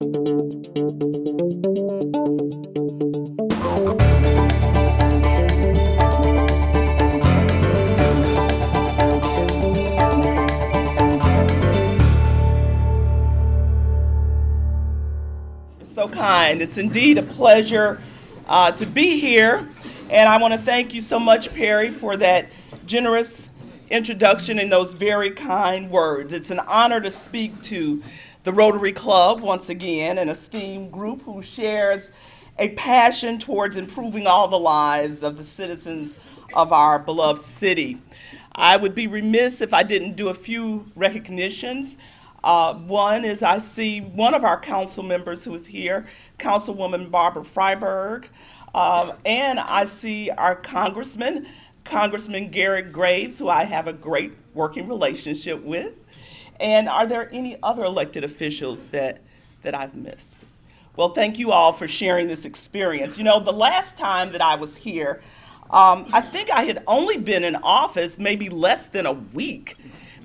So kind. It's indeed a pleasure to be here, and I want to thank you so much, Perry, for that generous introduction and those very kind words. It's an honor to speak to the Rotary Club once again, an esteemed group who shares a passion towards improving all the lives of the citizens of our beloved city. I would be remiss if I didn't do a few recognitions. One is I see one of our council members who is here, Councilwoman Barbara Freiberg, and I see our Congressman Garrett Graves, who I have a great working relationship with. And are there any other elected officials that I've missed? Well, thank you all for sharing this experience. You know, the last time that I was here, I think I had only been in office maybe less than a week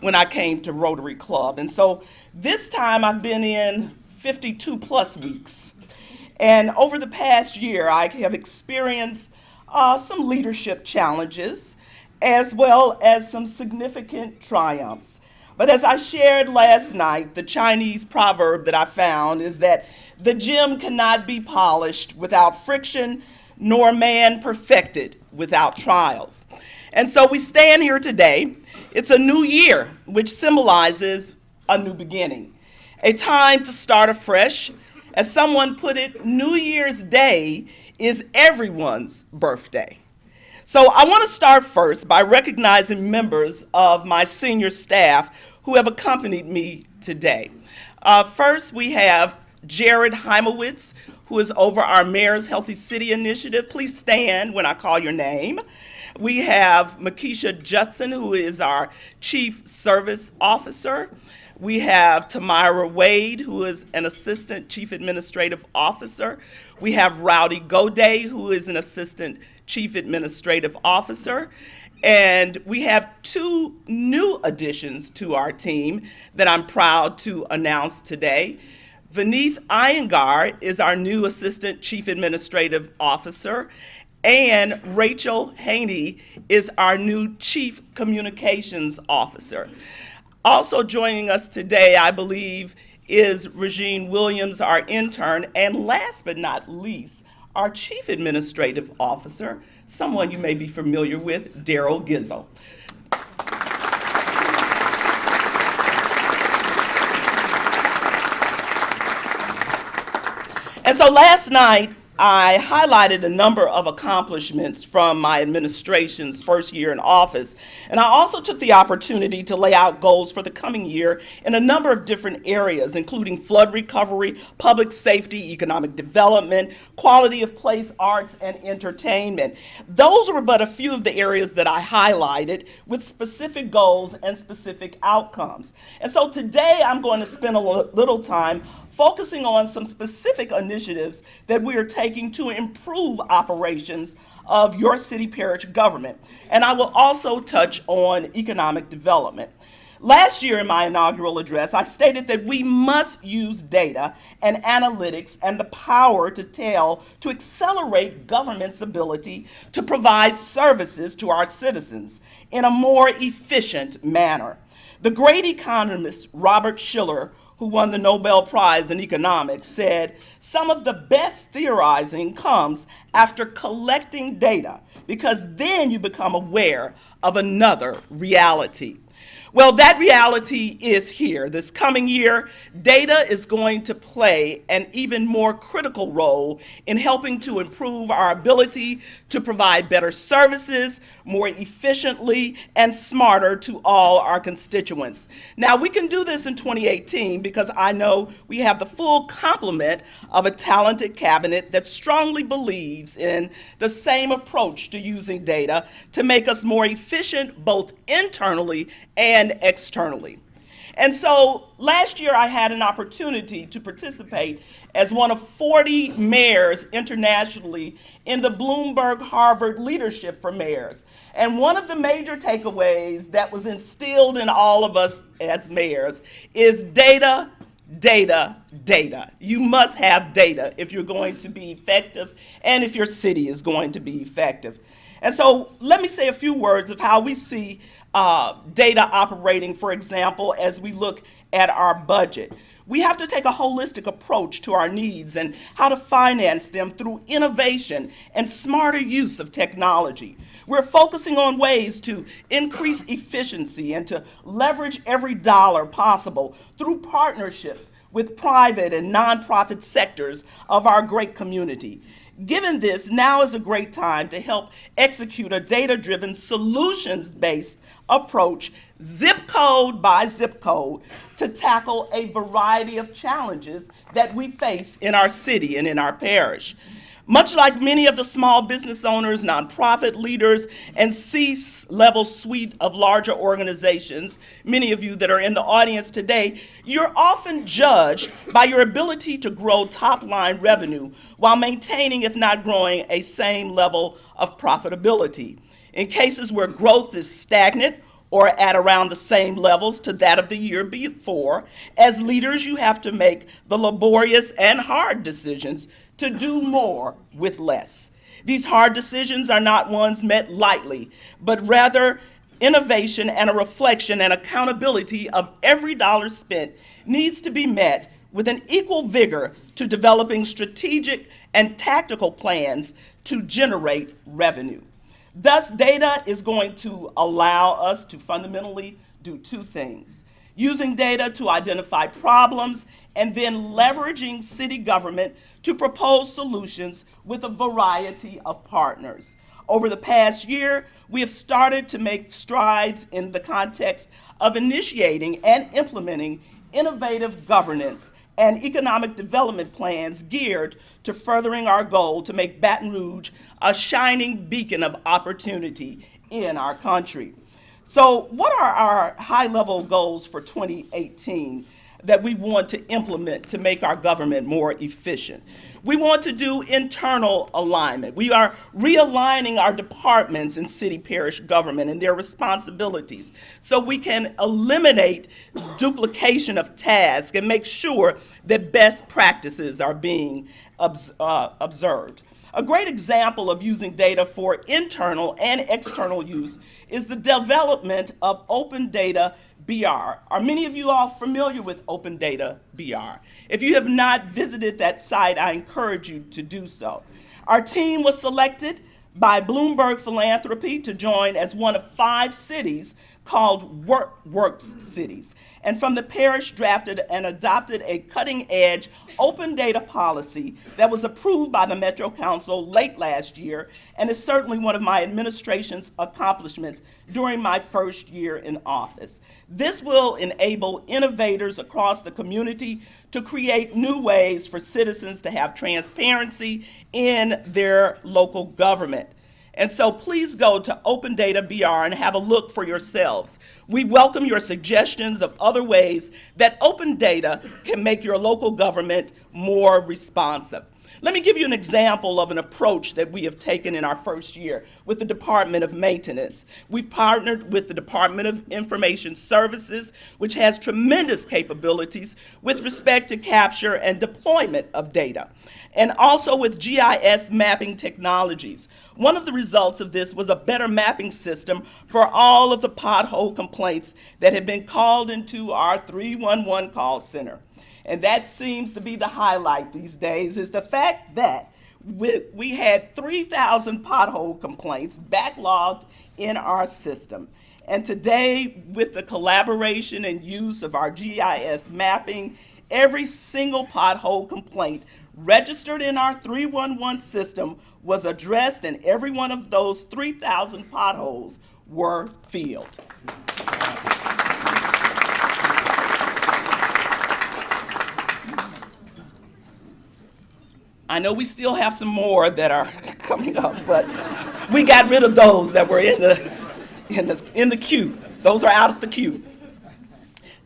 when I came to Rotary Club. And so this time I've been in 52 plus weeks. And over the past year, I have experienced some leadership challenges as well as some significant triumphs. But as I shared last night, the Chinese proverb that I found is that the gem cannot be polished without friction, nor man perfected without trials. And so we stand here today. It's a new year, which symbolizes a new beginning, a time to start afresh. As someone put it, New Year's Day is everyone's birthday. So I want to start first by recognizing members of my senior staff who have accompanied me today. First, we have Jared Heimowitz, who is over our Mayor's Healthy City Initiative. Please stand when I call your name. We have Makisha Judson, who is our Chief Service Officer. We have Tamara Wade, who is an Assistant Chief Administrative Officer. We have Rowdy Goday, who is an Assistant Chief Administrative Officer. And we have two new additions to our team that I'm proud to announce today. Vineeth Iyengar is our new Assistant Chief Administrative Officer, and Rachel Haney is our new Chief Communications Officer. Also joining us today, I believe, is Regine Williams, our intern, and last but not least, our Chief Administrative Officer, someone you may be familiar with, Daryl Gizzo. And so last night, I highlighted a number of accomplishments from my administration's first year in office, and I also took the opportunity to lay out goals for the coming year in a number of different areas, including flood recovery, public safety, economic development, quality of place, arts, and entertainment. Those were but a few of the areas that I highlighted with specific goals and specific outcomes. And so today I'm going to spend a little time focusing on some specific initiatives that we are taking to improve operations of your city parish government. And I will also touch on economic development. Last year in my inaugural address, I stated that we must use data and analytics and the power to accelerate government's ability to provide services to our citizens in a more efficient manner. The great economist Robert Shiller, who won the Nobel Prize in economics, said, "Some of the best theorizing comes after collecting data, because then you become aware of another reality." Well, that reality is here. This coming year, data is going to play an even more critical role in helping to improve our ability to provide better services more efficiently and smarter to all our constituents. Now, we can do this in 2018 because I know we have the full complement of a talented cabinet that strongly believes in the same approach to using data to make us more efficient both internally and externally. And so last year I had an opportunity to participate as one of 40 mayors internationally in the Bloomberg Harvard Leadership for Mayors. And one of the major takeaways that was instilled in all of us as mayors is data data, data. You must have data if you're going to be effective and if your city is going to be effective. And so let me say a few words of how we see data operating, for example, as we look at our budget. We have to take a holistic approach to our needs and how to finance them through innovation and smarter use of technology. We're focusing on ways to increase efficiency and to leverage every dollar possible through partnerships with private and nonprofit sectors of our great community. Given this, now is a great time to help execute a data-driven, solutions-based approach, zip code by zip code, to tackle a variety of challenges that we face in our city and in our parish. Much like many of the small business owners, nonprofit leaders, and C-level suite of larger organizations, many of you that are in the audience today, you're often judged by your ability to grow top-line revenue while maintaining, if not growing, a same level of profitability. In cases where growth is stagnant or at around the same levels to that of the year before, as leaders, you have to make the laborious and hard decisions to do more with less. These hard decisions are not ones met lightly, but rather innovation and a reflection and accountability of every dollar spent needs to be met with an equal vigor to developing strategic and tactical plans to generate revenue. Thus, data is going to allow us to fundamentally do two things: using data to identify problems and then leveraging city government to propose solutions with a variety of partners. Over the past year, we have started to make strides in the context of initiating and implementing innovative governance and economic development plans geared to furthering our goal to make Baton Rouge a shining beacon of opportunity in our country. So what are our high-level goals for 2018 that we want to implement to make our government more efficient? We want to do internal alignment. We are realigning our departments in city parish government and their responsibilities so we can eliminate duplication of tasks and make sure that best practices are being observed. A great example of using data for internal and external use is the development of Open Data BR. Are many of you all familiar with Open Data BR? If you have not visited that site, I encourage you to do so. Our team was selected by Bloomberg Philanthropy to join as one of 5 cities called Works Cities, and from the parish drafted and adopted a cutting-edge open data policy that was approved by the Metro Council late last year and is certainly one of my administration's accomplishments during my first year in office. This will enable innovators across the community to create new ways for citizens to have transparency in their local government. And so please go to Open Data BR and have a look for yourselves. We welcome your suggestions of other ways that open data can make your local government more responsive. Let me give you an example of an approach that we have taken in our first year with the Department of Maintenance. We've partnered with the Department of Information Services, which has tremendous capabilities with respect to capture and deployment of data, and also with GIS mapping technologies. One of the results of this was a better mapping system for all of the pothole complaints that had been called into our 311 call center. And that seems to be the highlight these days, is the fact that we had 3,000 pothole complaints backlogged in our system. And today, with the collaboration and use of our GIS mapping, every single pothole complaint registered in our 311 system was addressed, and every one of those 3,000 potholes were filled. I know we still have some more that are coming up, but we got rid of those that were in the queue. Those are out of the queue.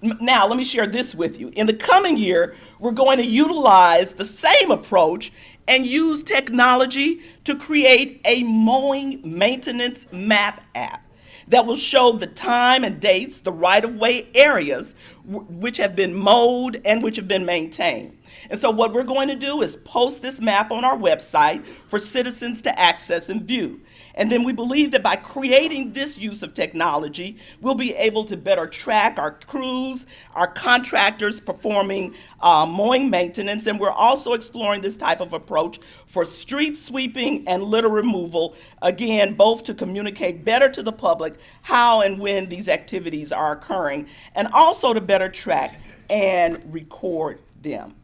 Now, let me share this with you. In the coming year, we're going to utilize the same approach and use technology to create a mowing maintenance map app that will show the time and dates, the right-of-way areas which have been mowed and which have been maintained. And so what we're going to do is post this map on our website for citizens to access and view. And then we believe that by creating this use of technology, we'll be able to better track our crews, our contractors performing mowing maintenance, and we're also exploring this type of approach for street sweeping and litter removal, again, both to communicate better to the public how and when these activities are occurring, and also to better track and record them.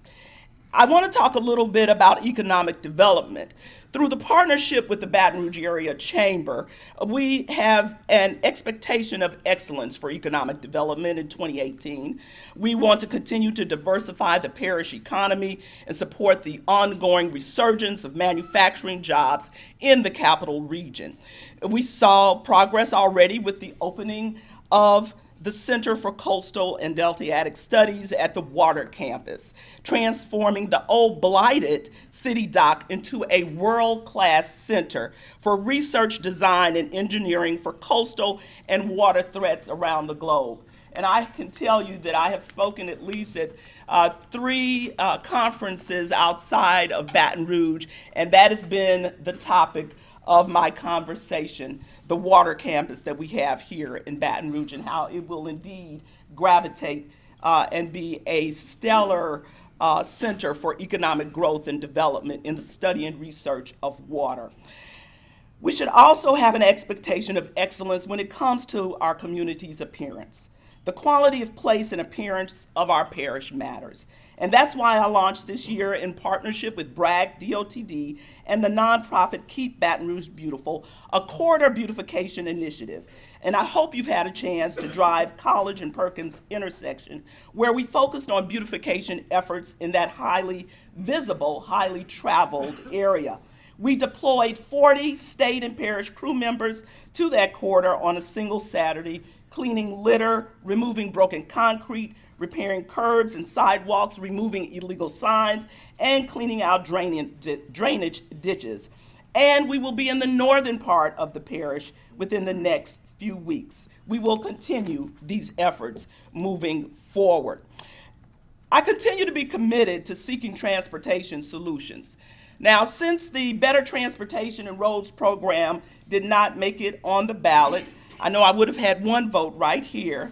I want to talk a little bit about economic development. Through the partnership with the Baton Rouge Area Chamber, we have an expectation of excellence for economic development in 2018. We want to continue to diversify the parish economy and support the ongoing resurgence of manufacturing jobs in the capital region. We saw progress already with the opening of the Center for Coastal and Deltaic Studies at the Water Campus, transforming the old blighted city dock into a world-class center for research, design, and engineering for coastal and water threats around the globe. And I can tell you that I have spoken at least at 3 conferences outside of Baton Rouge, and that has been the topic of my conversation, the water campus that we have here in Baton Rouge, and how it will indeed gravitate and be a stellar center for economic growth and development in the study and research of water. We should also have an expectation of excellence when it comes to our community's appearance. The quality of place and appearance of our parish matters. And that's why I launched this year in partnership with Bragg DOTD and the nonprofit Keep Baton Rouge Beautiful, a corridor beautification initiative. And I hope you've had a chance to drive College and Perkins intersection, where we focused on beautification efforts in that highly visible, highly traveled area. We deployed 40 state and parish crew members to that corridor on a single Saturday, cleaning litter, removing broken concrete, repairing curbs and sidewalks, removing illegal signs, and cleaning out drainage ditches. And we will be in the northern part of the parish within the next few weeks. We will continue these efforts moving forward. I continue to be committed to seeking transportation solutions. Now, since the Better Transportation and Roads program did not make it on the ballot, I know I would have had one vote right here.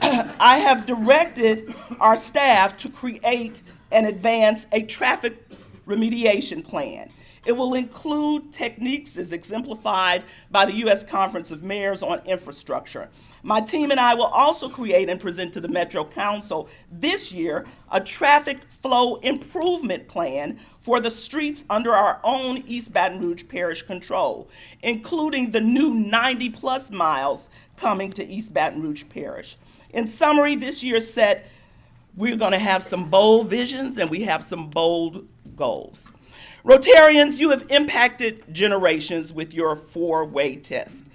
I have directed our staff to create and advance a traffic remediation plan. It will include techniques as exemplified by the U.S. Conference of Mayors on Infrastructure. My team and I will also create and present to the Metro Council this year a traffic flow improvement plan for the streets under our own East Baton Rouge Parish control, including the new 90-plus miles coming to East Baton Rouge Parish. In summary, this year's set, we're going to have some bold visions and we have some bold goals. Rotarians, you have impacted generations with your 4-way test.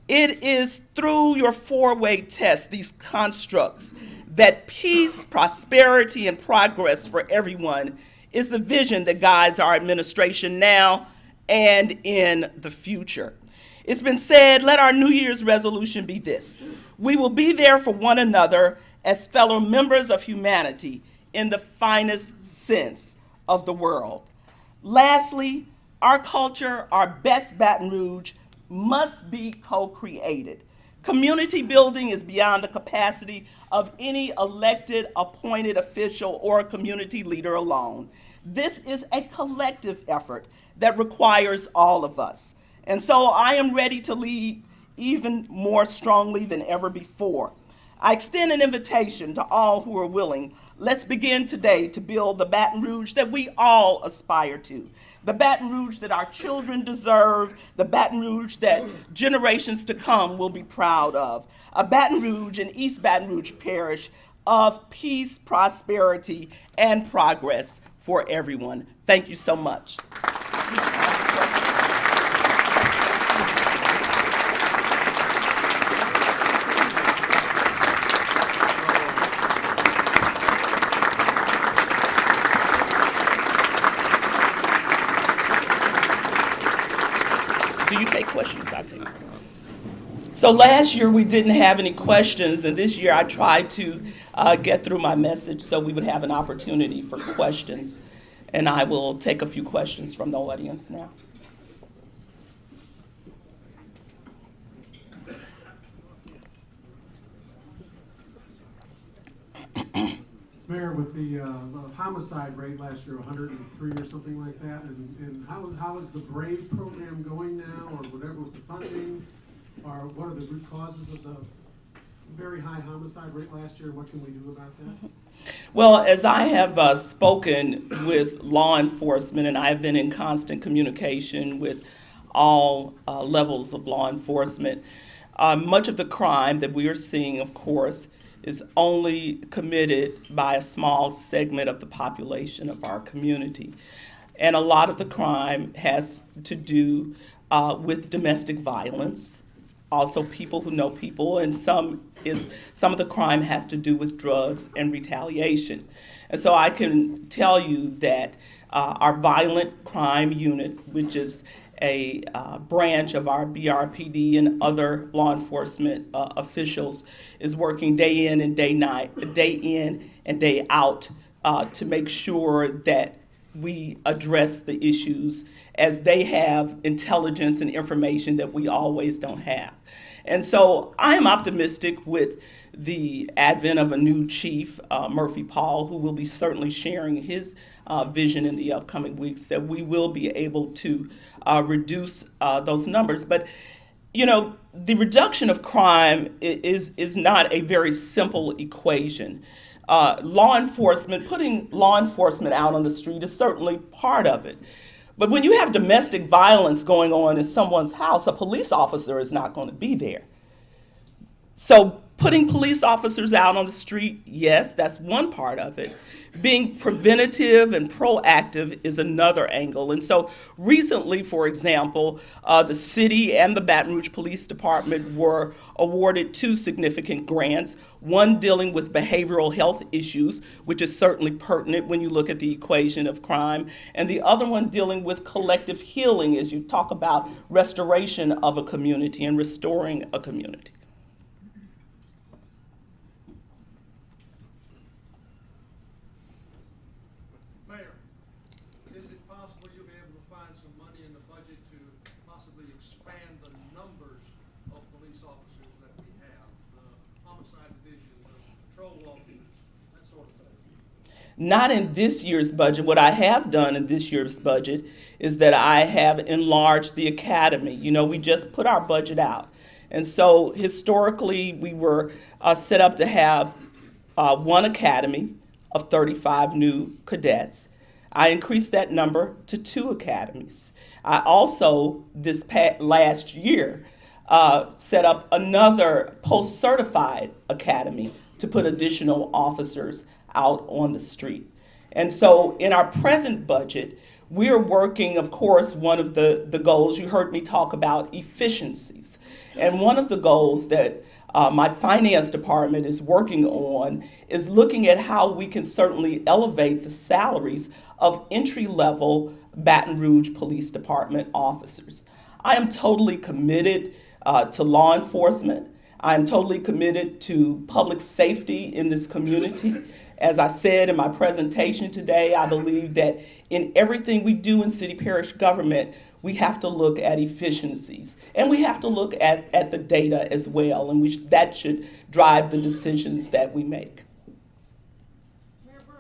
It is through your 4-way test, these constructs, that peace, prosperity, and progress for everyone is the vision that guides our administration now and in the future. It's been said, let our New Year's resolution be this: we will be there for one another as fellow members of humanity in the finest sense of the world. Lastly, our culture, our best Baton Rouge, must be co-created. Community building is beyond the capacity of any elected, appointed official or community leader alone. This is a collective effort that requires all of us. And so I am ready to lead even more strongly than ever before. I extend an invitation to all who are willing. Let's begin today to build the Baton Rouge that we all aspire to. The Baton Rouge that our children deserve, the Baton Rouge that generations to come will be proud of. A Baton Rouge and East Baton Rouge Parish of peace, prosperity, and progress for everyone. Thank you so much. Do you take questions? I take. So last year we didn't have any questions, and this year I tried to get through my message so we would have an opportunity for questions. And I will take a few questions from the audience now. Mayor, with the homicide rate last year, 103 or something like that, and how is the BRAVE program going now, or whatever with the funding, or what are the root causes of the very high homicide rate last year? What can we do about that? Well, as I have spoken with law enforcement, and I've been in constant communication with all levels of law enforcement, much of the crime that we are seeing, of course, is only committed by a small segment of the population of our community. And a lot of the crime has to do with domestic violence, also people who know people, and some of the crime has to do with drugs and retaliation. And so I can tell you that our violent crime unit, which is a branch of our BRPD and other law enforcement officials, is working day in and day out to make sure that we address the issues as they have intelligence and information that we always don't have. And so I am optimistic with the advent of a new chief, Murphy Paul, who will be certainly sharing his vision in the upcoming weeks, that we will be able to reduce those numbers. But, you know, the reduction of crime is not a very simple equation. Putting law enforcement out on the street is certainly part of it. But when you have domestic violence going on in someone's house, a police officer is not going to be there. So putting police officers out on the street, yes, that's one part of it. Being preventative and proactive is another angle. And so recently, for example, the city and the Baton Rouge Police Department were awarded 2 significant grants, one dealing with behavioral health issues, which is certainly pertinent when you look at the equation of crime, and the other one dealing with collective healing as you talk about restoration of a community and restoring a community. Not in this year's budget. What I have done in this year's budget is that I have enlarged the academy. You know, we just put our budget out. And so historically, we were set up to have one academy of 35 new cadets. I increased that number to 2 academies. I also, last year, set up another post-certified academy to put additional officers out on the street. And so in our present budget, we're working, of course, one of the goals, you heard me talk about efficiencies. And one of the goals that my finance department is working on is looking at how we can certainly elevate the salaries of entry-level Baton Rouge Police Department officers. I am totally committed to law enforcement. I'm totally committed to public safety in this community. As I said in my presentation today, I believe that in everything we do in city parish government, we have to look at efficiencies. And we have to look at the data as well, and that should drive the decisions that we make. Mayor Broome.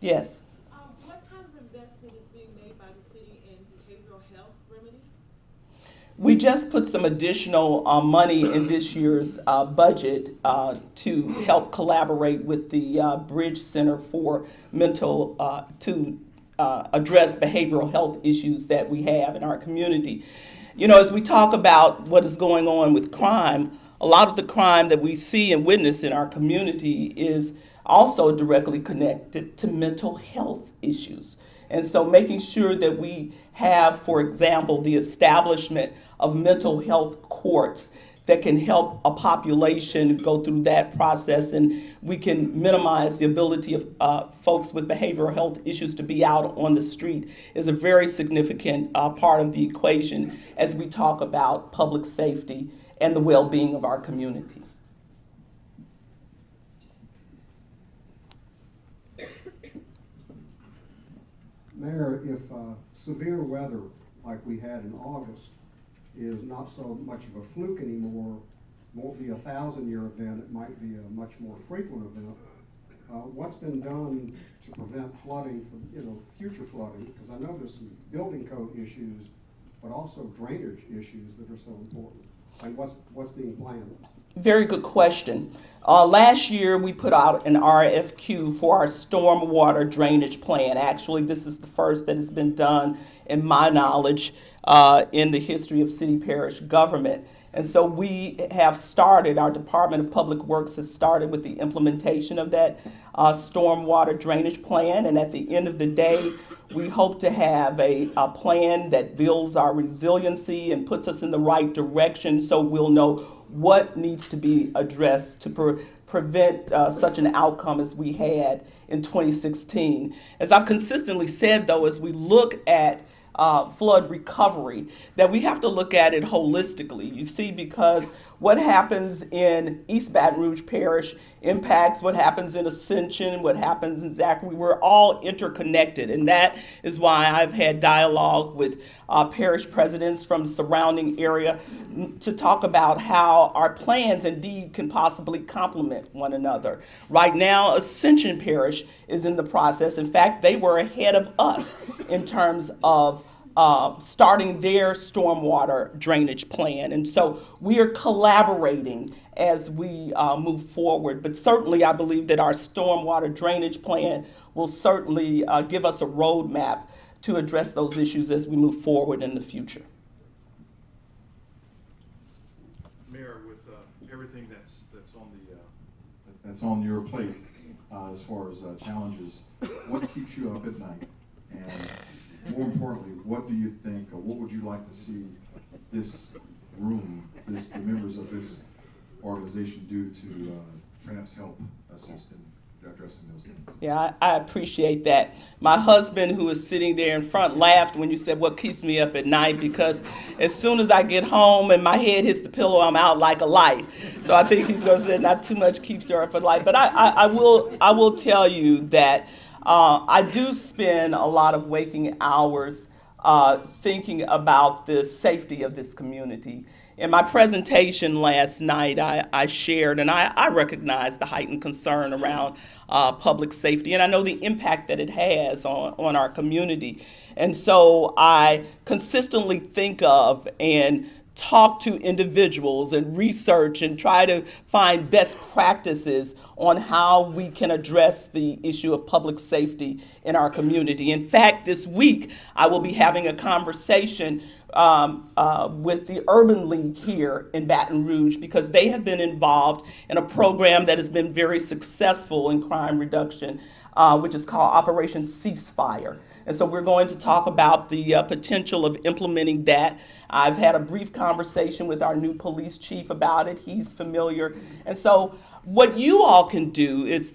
Yes. What kind of investment is being made by the city in behavioral health remedies? We just put some additional money in this year's budget to help collaborate with the Bridge Center for Mental, to address behavioral health issues that we have in our community. You know, as we talk about what is going on with crime, a lot of the crime that we see and witness in our community is also directly connected to mental health issues. And so making sure that we have, for example, the establishment of mental health courts that can help a population go through that process, and we can minimize the ability of folks with behavioral health issues to be out on the street is a very significant part of the equation as we talk about public safety and the well-being of our community. Mayor, if severe weather like we had in August is not so much of a fluke anymore, won't be a 1,000-year event, it might be a much more frequent event. What's been done to prevent flooding from, future flooding? Because I know there's some building code issues, but also drainage issues that are so important. And what's being planned? Very good question. Last year, we put out an RFQ for our stormwater drainage plan. Actually, this is the first that has been done, in my knowledge, in the history of city parish government. And so we have started, our Department of Public Works has started with the implementation of that stormwater drainage plan. And at the end of the day, we hope to have a plan that builds our resiliency and puts us in the right direction so we'll know what needs to be addressed to prevent such an outcome as we had in 2016. As I've consistently said, though, as we look at flood recovery, that we have to look at it holistically. You see, because what happens in East Baton Rouge Parish impacts what happens in Ascension, what happens in Zachary. We're all interconnected, and that is why I've had dialogue with parish presidents from surrounding area to talk about how our plans indeed can possibly complement one another. Right now, Ascension Parish is in the process. In fact, they were ahead of us in terms of starting their stormwater drainage plan. And so we are collaborating as we move forward. But certainly I believe that our stormwater drainage plan will certainly give us a roadmap to address those issues as we move forward in the future. Mayor, with everything that's on your plate as far as challenges, what keeps you up at night? And more importantly, what do you think, or what would you like to see this room, the members of this organization do to perhaps help assist in addressing those things? Yeah, I appreciate that. My husband, who is sitting there in front, laughed when you said what keeps me up at night, because as soon as I get home and my head hits the pillow, I'm out like a light. So I think he's going to say not too much keeps her up at night. But I will tell you that I do spend a lot of waking hours thinking about the safety of this community. In my presentation last night, I shared, and I recognize the heightened concern around public safety, and I know the impact that it has on our community. And so I consistently think of and talk to individuals and research and try to find best practices on how we can address the issue of public safety in our community. In fact, this week I will be having a conversation with the Urban League here in Baton Rouge, because they have been involved in a program that has been very successful in crime reduction, which is called Operation Ceasefire. And so we're going to talk about the potential of implementing that. I've had a brief conversation with our new police chief about it. He's familiar. And so what you all can do is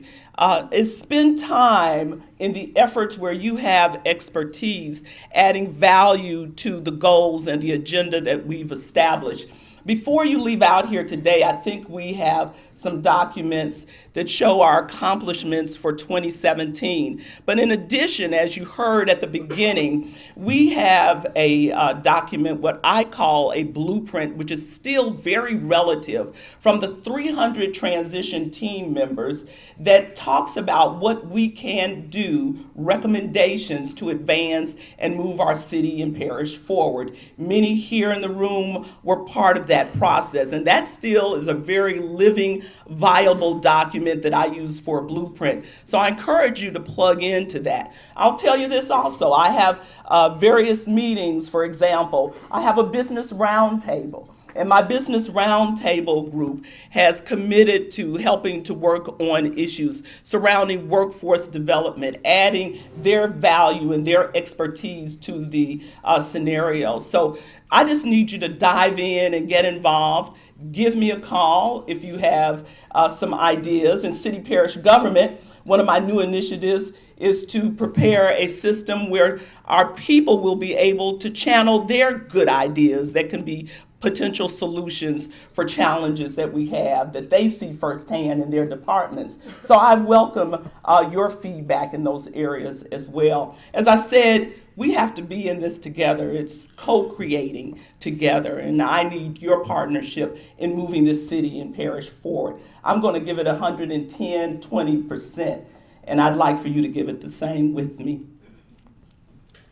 spend time in the efforts where you have expertise, adding value to the goals and the agenda that we've established. Before you leave out here today, I think we have some documents that show our accomplishments for 2017. But in addition, as you heard at the beginning, we have a document, what I call a blueprint, which is still very relative, from the 300 transition team members, that talks about what we can do, recommendations to advance and move our city and parish forward. Many here in the room were part of that process, and that still is a very living, viable document that I use for a blueprint. So I encourage you to plug into that. I'll tell you this also. I have various meetings. For example, I have a business roundtable. And my business roundtable group has committed to helping to work on issues surrounding workforce development, adding their value and their expertise to the scenario. So I just need you to dive in and get involved. Give me a call if you have some ideas. In city parish government, one of my new initiatives is to prepare a system where our people will be able to channel their good ideas that can be potential solutions for challenges that we have that they see firsthand in their departments. So I welcome your feedback in those areas as well. As I said, we have to be in this together. It's co-creating together, and I need your partnership in moving this city and parish forward. I'm going to give it 110, 20%, and I'd like for you to give it the same with me.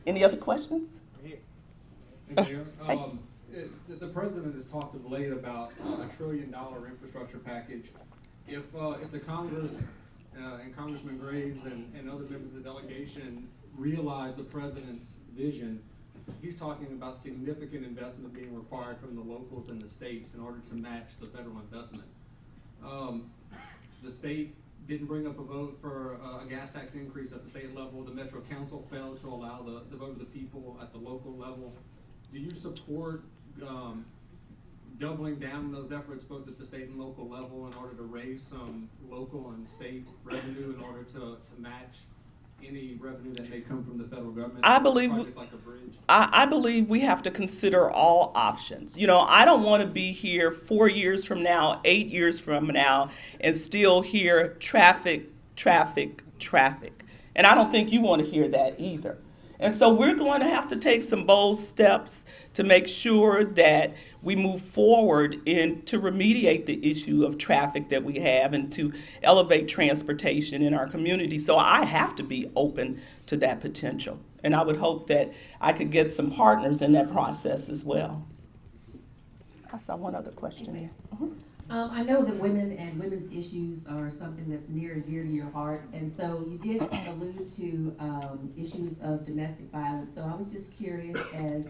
Any other questions? Thank you. Hey. The president has talked of late about a $1 trillion infrastructure package. If the Congress and Congressman Graves and other members of the delegation realize the president's vision, he's talking about significant investment being required from the locals and the states in order to match the federal investment. The state didn't bring up a vote for a gas tax increase at the state level. The Metro Council failed to allow the vote of the people at the local level. Do you support doubling down those efforts both at the state and local level in order to raise some local and state revenue in order to match any revenue that may come from the federal government? I believe like a bridge? I believe we have to consider all options. You know, I don't want to be here 4 years from now, 8 years from now, and still hear traffic, traffic, traffic. And I don't think you want to hear that either. And so we're going to have to take some bold steps to make sure that we move forward to remediate the issue of traffic that we have and to elevate transportation in our community. So I have to be open to that potential. And I would hope that I could get some partners in that process as well. I saw one other question here. I know that women and women's issues are something that's near and dear to your heart, and so you did allude to issues of domestic violence. So I was just curious as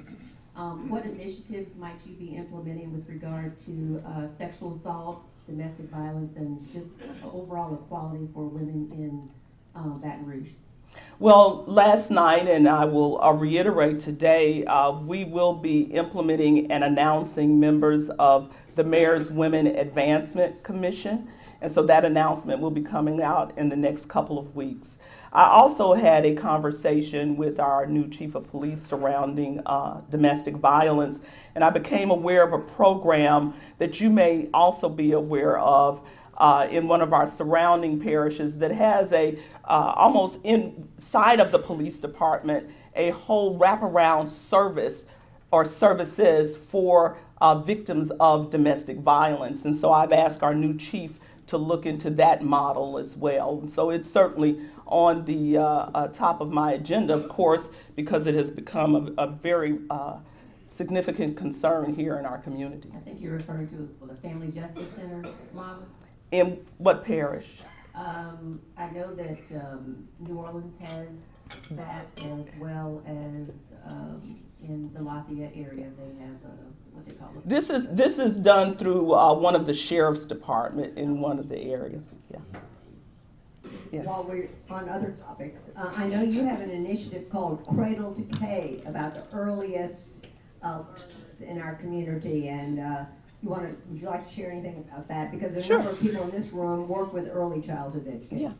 what initiatives might you be implementing with regard to sexual assault, domestic violence, and just overall equality for women in Baton Rouge? Well, last night, and I will reiterate today, we will be implementing and announcing members of the Mayor's Women Advancement Commission. And so that announcement will be coming out in the next couple of weeks. I also had a conversation with our new chief of police surrounding domestic violence, and I became aware of a program that you may also be aware of in one of our surrounding parishes that has a almost inside of the police department a whole wraparound service or services for victims of domestic violence. And so I've asked our new chief to look into that model as well. And so it's certainly on the top of my agenda, of course, because it has become a very significant concern here in our community. I think you're referring to the Family Justice Center model. In what parish? I know that New Orleans has that, as well as in the Lafayette area they have what they call it. This is done through one of the sheriff's department in one of the areas. Yeah. Yes. While we're on other topics, I know you have an initiative called Cradle to K about the earliest in our community, and would you like to share anything about that? Because there's Sure. a number of people in this room work with early childhood education.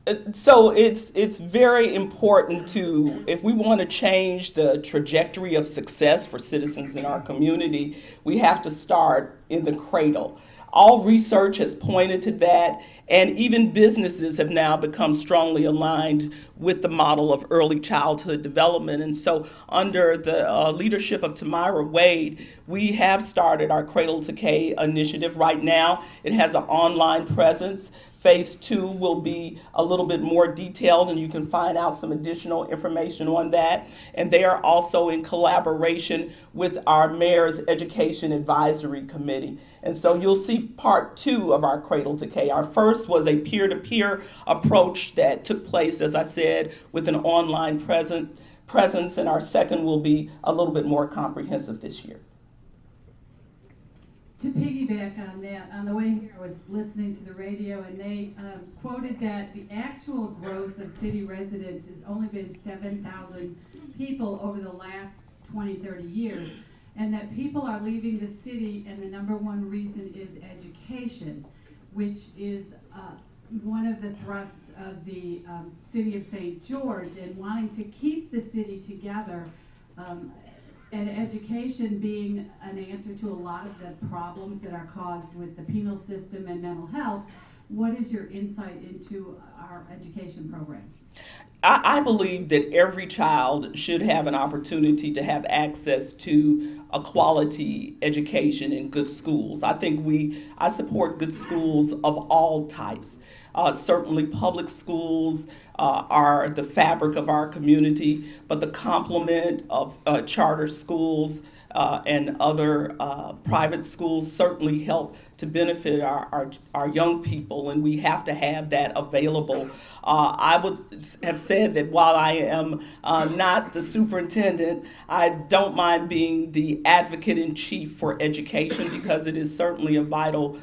Yeah. So it's very important to, if we want to change the trajectory of success for citizens in our community, we have to start in the cradle. All research has pointed to that, and even businesses have now become strongly aligned with the model of early childhood development. And so under the leadership of Tamira Wade, we have started our Cradle to K initiative right now. It has an online presence. Phase 2 will be a little bit more detailed, and you can find out some additional information on that. And they are also in collaboration with our Mayor's Education Advisory Committee. And so you'll see part 2 of our Cradle to K. Our first was a peer-to-peer approach that took place, as I said, with an online presence, and our second will be a little bit more comprehensive this year. To piggyback on that, on the way here, I was listening to the radio, and they quoted that the actual growth of city residents has only been 7,000 people over the last 20, 30 years, and that people are leaving the city, and the number one reason is education, which is one of the thrusts of the city of St. George and wanting to keep the city together, and education being an answer to a lot of the problems that are caused with the penal system and mental health. What is your insight into our education program? I believe that every child should have an opportunity to have access to a quality education in good schools. I support good schools of all types. Certainly public schools are the fabric of our community, but the complement of charter schools and other private schools certainly help to benefit our young people, and we have to have that available. I would have said that while I am not the superintendent, I don't mind being the advocate in chief for education, because it is certainly a vital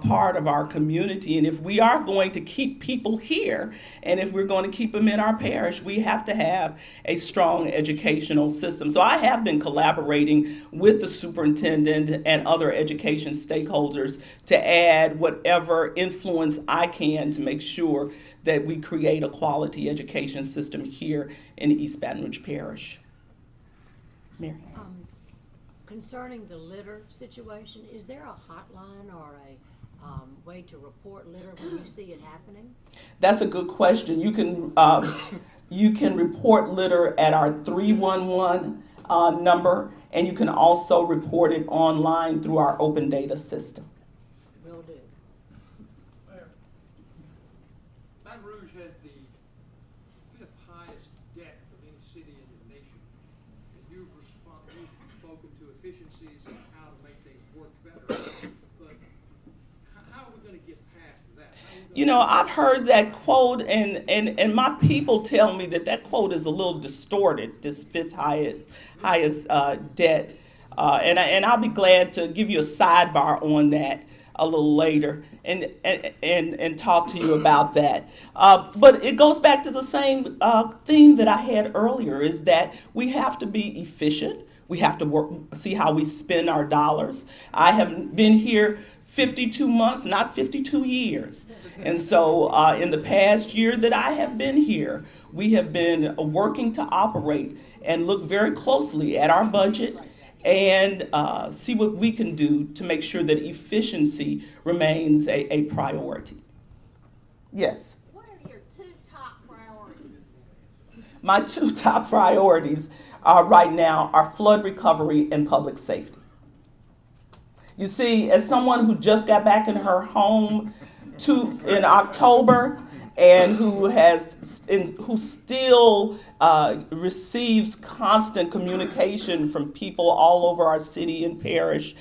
part of our community. And if we are going to keep people here, and if we're going to keep them in our parish, we have to have a strong educational system. So I have been collaborating with the superintendent and other education stakeholders to add whatever influence I can to make sure that we create a quality education system here in East Baton Rouge Parish. Mary. Concerning the litter situation, is there a hotline or a way to report litter when you see it happening? That's a good question. You can report litter at our 311 number, and you can also report it online through our open data system. Will do. Mayor, Baton Rouge has the fifth highest debt of any city in the nation. And you've spoken to efficiencies and how to make things work better. But how are we going to get past that? You know, I've heard that quote, and my people tell me that quote is a little distorted, this fifth highest debt. And I'll be glad to give you a sidebar on that a little later and talk to you about that. But it goes back to the same theme that I had earlier, is that we have to be efficient. We have to see how we spend our dollars. I have been here 52 months, not 52 years. And so in the past year that I have been here, we have been working to operate and look very closely at our budget and see what we can do to make sure that efficiency remains a priority. Yes? What are your two top priorities? My two top priorities right now are flood recovery and public safety. You see, as someone who just got back in her home in October, and who still receives constant communication from people all over our city and parish,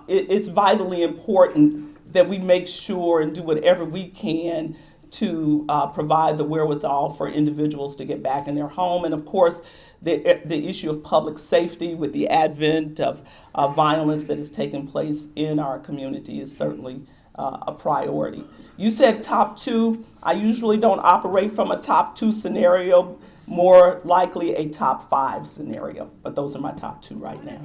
it's vitally important that we make sure and do whatever we can to provide the wherewithal for individuals to get back in their home. And of course, the issue of public safety with the advent of violence that has taken place in our community is certainly a priority. You said top two. I usually don't operate from a top two scenario, more likely a top five scenario, but those are my top two right now.